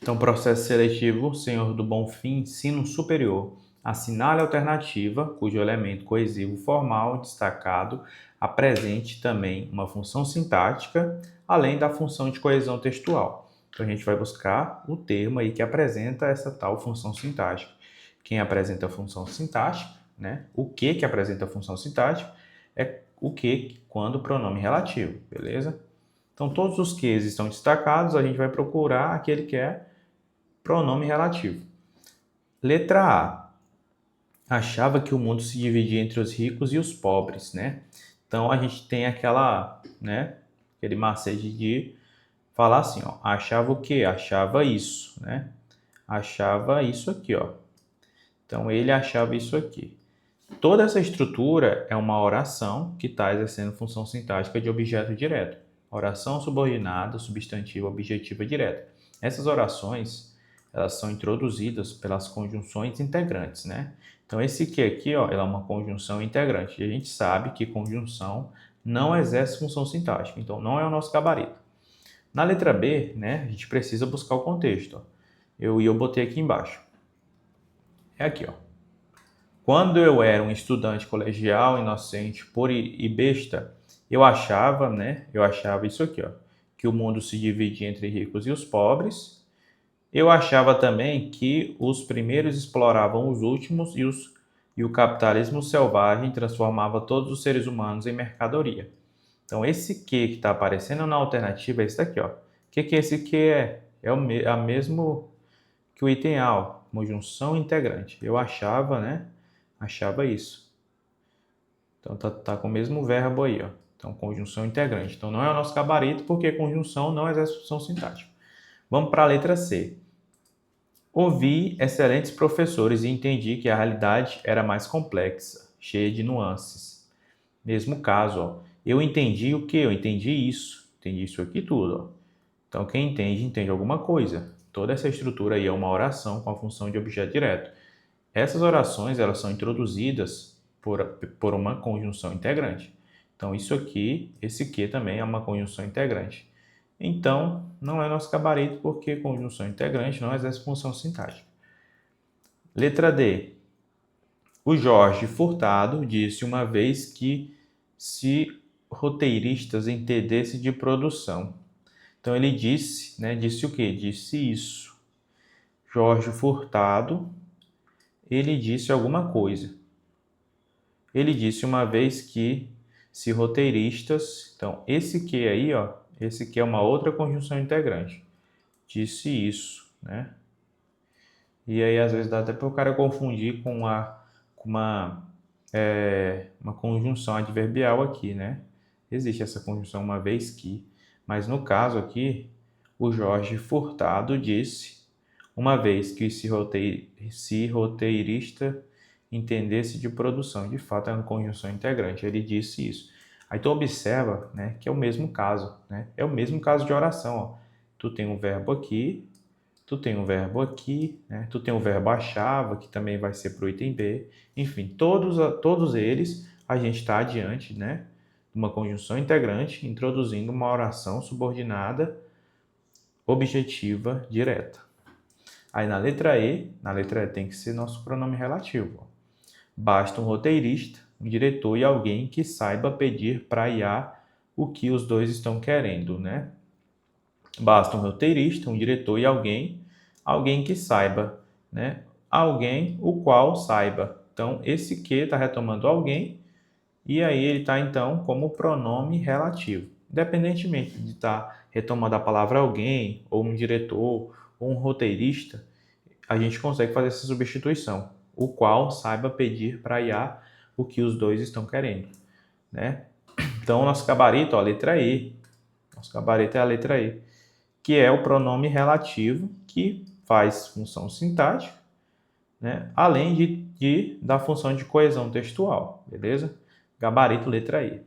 Então, processo seletivo, Senhor do Bonfim, ensino superior. Assinale a alternativa cujo elemento coesivo formal destacado apresente também uma função sintática, além da função de coesão textual. Então, a gente vai buscar o termo aí que apresenta essa tal função sintática. Quem apresenta a função sintática, né? O que apresenta a função sintática é o que quando o pronome relativo, beleza? Então, todos os que estão destacados, a gente vai procurar aquele que é pronome relativo. Letra A. Achava que o mundo se dividia entre os ricos e os pobres, né? Então a gente tem aquele macete de falar assim, ó, achava o quê? Achava isso, né? Achava isso aqui, ó. Então ele achava isso aqui. Toda essa estrutura é uma oração que está exercendo função sintática de objeto direto. Oração subordinada, substantiva, objetiva direta. Essas orações, elas são introduzidas pelas conjunções integrantes, né? Então, esse que aqui, ó, ela é uma conjunção integrante. E a gente sabe que conjunção não exerce função sintática. Então, não é o nosso gabarito. Na letra B, né, a gente precisa buscar o contexto. Ó. Eu botei aqui embaixo. É aqui, ó. Quando eu era um estudante colegial, inocente, puro e besta, eu achava isso aqui, ó, que o mundo se dividia entre ricos e os pobres. Eu achava também que os primeiros exploravam os últimos e o capitalismo selvagem transformava todos os seres humanos em mercadoria. Então, esse que está aparecendo na alternativa é esse daqui, ó. O que esse que é? É o mesmo que o item A, ó, conjunção integrante. Eu achava, né? Achava isso. Então, tá com o mesmo verbo aí, ó. Então, conjunção integrante. Então, não é o nosso gabarito, porque conjunção não exerce função sintática. Vamos para a letra C. Ouvi excelentes professores e entendi que a realidade era mais complexa, cheia de nuances. Mesmo caso, ó. Eu entendi o quê? Eu entendi isso. Entendi isso aqui tudo, ó. Então, quem entende, entende alguma coisa. Toda essa estrutura aí é uma oração com a função de objeto direto. Essas orações, elas são introduzidas por uma conjunção integrante. Então, isso aqui, esse que também é uma conjunção integrante. Então, não é nosso gabarito porque conjunção integrante não exerce função sintática. Letra D. O Jorge Furtado disse uma vez que se roteiristas entendessem de produção. Então, ele disse, né? Disse o quê? Disse isso. Jorge Furtado, ele disse alguma coisa. Ele disse uma vez que se roteiristas... Então, esse que aí, ó, esse que é uma outra conjunção integrante. Disse isso, né? E aí, às vezes, dá até para o cara confundir com uma conjunção adverbial aqui, né? Existe essa conjunção uma vez que, mas no caso aqui, o Jorge Furtado disse uma vez que se roteirista entendesse de produção. De fato, é uma conjunção integrante. Ele disse isso. Aí tu observa, né, que é o mesmo caso, né? É o mesmo caso de oração, ó. Tu tem um verbo aqui, tu tem um verbo aqui, né? Tu tem o verbo achava, que também vai ser para o item B. Enfim, todos eles a gente está adiante, né? Uma conjunção integrante, introduzindo uma oração subordinada objetiva direta. Aí na letra E tem que ser nosso pronome relativo. Basta um roteirista, um diretor e alguém que saiba pedir para IA o que os dois estão querendo, né? Basta um roteirista, um diretor e alguém que saiba, né? Alguém o qual saiba. Então, esse que está retomando alguém e aí ele está, então, como pronome relativo. Independentemente de estar retomando a palavra alguém, ou um diretor, ou um roteirista, a gente consegue fazer essa substituição, o qual saiba pedir para IA o que os dois estão querendo, né? Então, nosso gabarito, ó, a letra E. Nosso gabarito é a letra E, que é o pronome relativo que faz função sintática, né? Além da função de coesão textual, beleza? Gabarito, letra E.